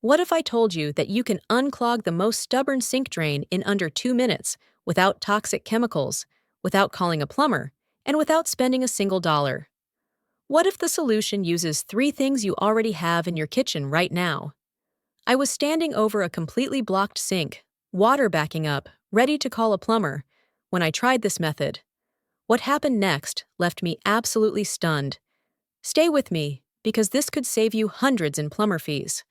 What if I told you that you can unclog the most stubborn sink drain in under 2 minutes without toxic chemicals, without calling a plumber, and without spending a single dollar? What if the solution uses three things you already have in your kitchen right now? I was standing over a completely blocked sink, water backing up, ready to call a plumber, when I tried this method. What happened next left me absolutely stunned. Stay with me, because this could save you hundreds in plumber fees.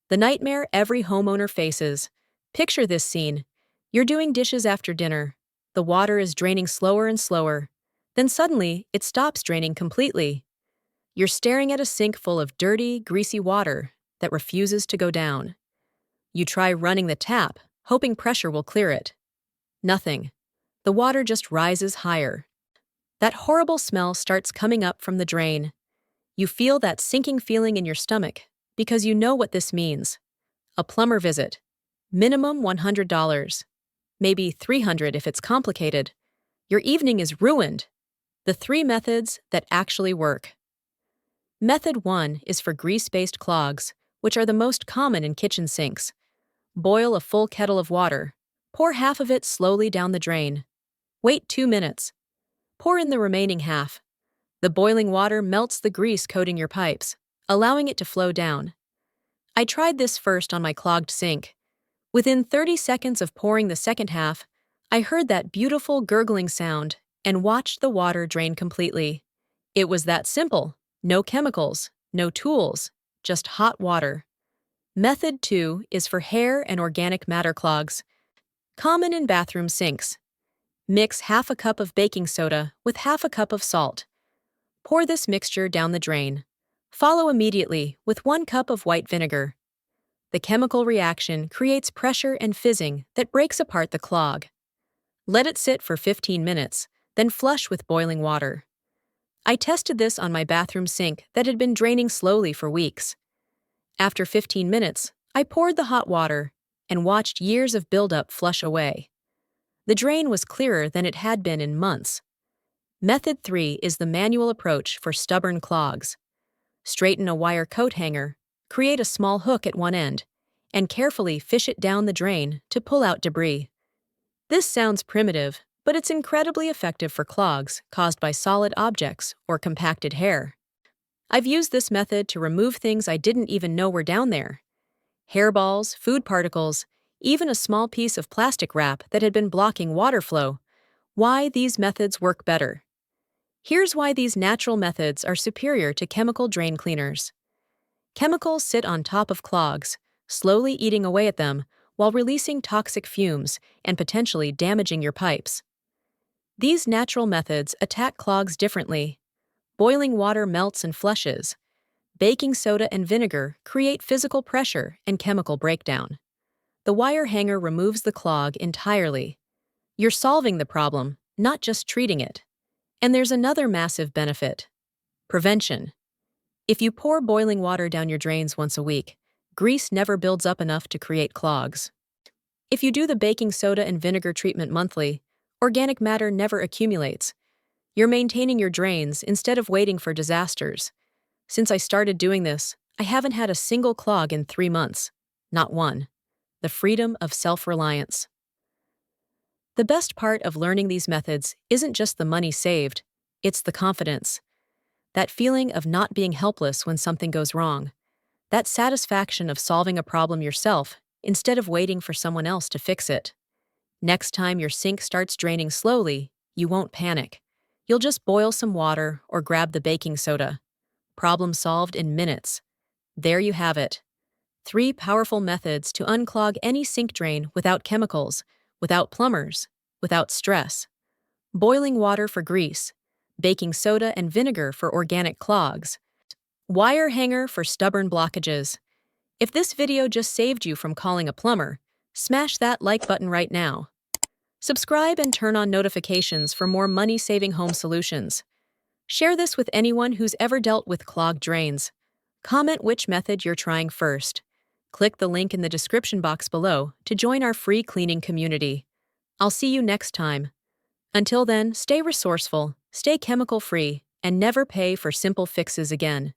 The nightmare every homeowner faces. Picture this scene. You're doing dishes after dinner. The water is draining slower and slower. Then suddenly, it stops draining completely. You're staring at a sink full of dirty, greasy water that refuses to go down. You try running the tap, hoping pressure will clear it. Nothing. The water just rises higher. That horrible smell starts coming up from the drain. You feel that sinking feeling in your stomach, because you know what this means. A plumber visit. Minimum $100. Maybe $300 if it's complicated. Your evening is ruined. The three methods that actually work. Method 1 is for grease-based clogs, which are the most common in kitchen sinks. Boil a full kettle of water. Pour half of it slowly down the drain. Wait 2 minutes. Pour in the remaining half. The boiling water melts the grease coating your pipes, allowing it to flow down. I tried this first on my clogged sink. Within 30 seconds of pouring the second half, I heard that beautiful gurgling sound and watched the water drain completely. It was that simple. No chemicals, no tools, just hot water. Method 2 is for hair and organic matter clogs. Common in bathroom sinks. Mix half a cup of baking soda with half a cup of salt. Pour this mixture down the drain. Follow immediately with 1 cup of white vinegar. The chemical reaction creates pressure and fizzing that breaks apart the clog. Let it sit for 15 minutes, then flush with boiling water. I tested this on my bathroom sink that had been draining slowly for weeks. After 15 minutes, I poured the hot water and watched years of buildup flush away. The drain was clearer than it had been in months. Method 3 is the manual approach for stubborn clogs. Straighten a wire coat hanger, create a small hook at one end, and carefully fish it down the drain to pull out debris. This sounds primitive, but it's incredibly effective for clogs caused by solid objects or compacted hair. I've used this method to remove things I didn't even know were down there. Hairballs, food particles, even a small piece of plastic wrap that had been blocking water flow. Why these methods work better. Here's why these natural methods are superior to chemical drain cleaners. Chemicals sit on top of clogs, slowly eating away at them while releasing toxic fumes and potentially damaging your pipes. These natural methods attack clogs differently. Boiling water melts and flushes. Baking soda and vinegar create physical pressure and chemical breakdown. The wire hanger removes the clog entirely. You're solving the problem, not just treating it. And there's another massive benefit. Prevention. If you pour boiling water down your drains once a week, grease never builds up enough to create clogs. If you do the baking soda and vinegar treatment monthly, organic matter never accumulates. You're maintaining your drains instead of waiting for disasters. Since I started doing this, I haven't had a single clog in 3 months. Not one. The freedom of self-reliance. The best part of learning these methods isn't just the money saved, it's the confidence. That feeling of not being helpless when something goes wrong. That satisfaction of solving a problem yourself instead of waiting for someone else to fix it. Next time your sink starts draining slowly, you won't panic. You'll just boil some water or grab the baking soda. Problem solved in minutes. There you have it. 3 powerful methods to unclog any sink drain without chemicals, without plumbers, without stress. Boiling water for grease. Baking soda and vinegar for organic clogs. Wire hanger for stubborn blockages. If this video just saved you from calling a plumber, smash that like button right now. Subscribe and turn on notifications for more money-saving home solutions. Share this with anyone who's ever dealt with clogged drains. Comment which method you're trying first. Click the link in the description box below to join our free cleaning community. I'll see you next time. Until then, stay resourceful, stay chemical-free, and never pay for simple fixes again.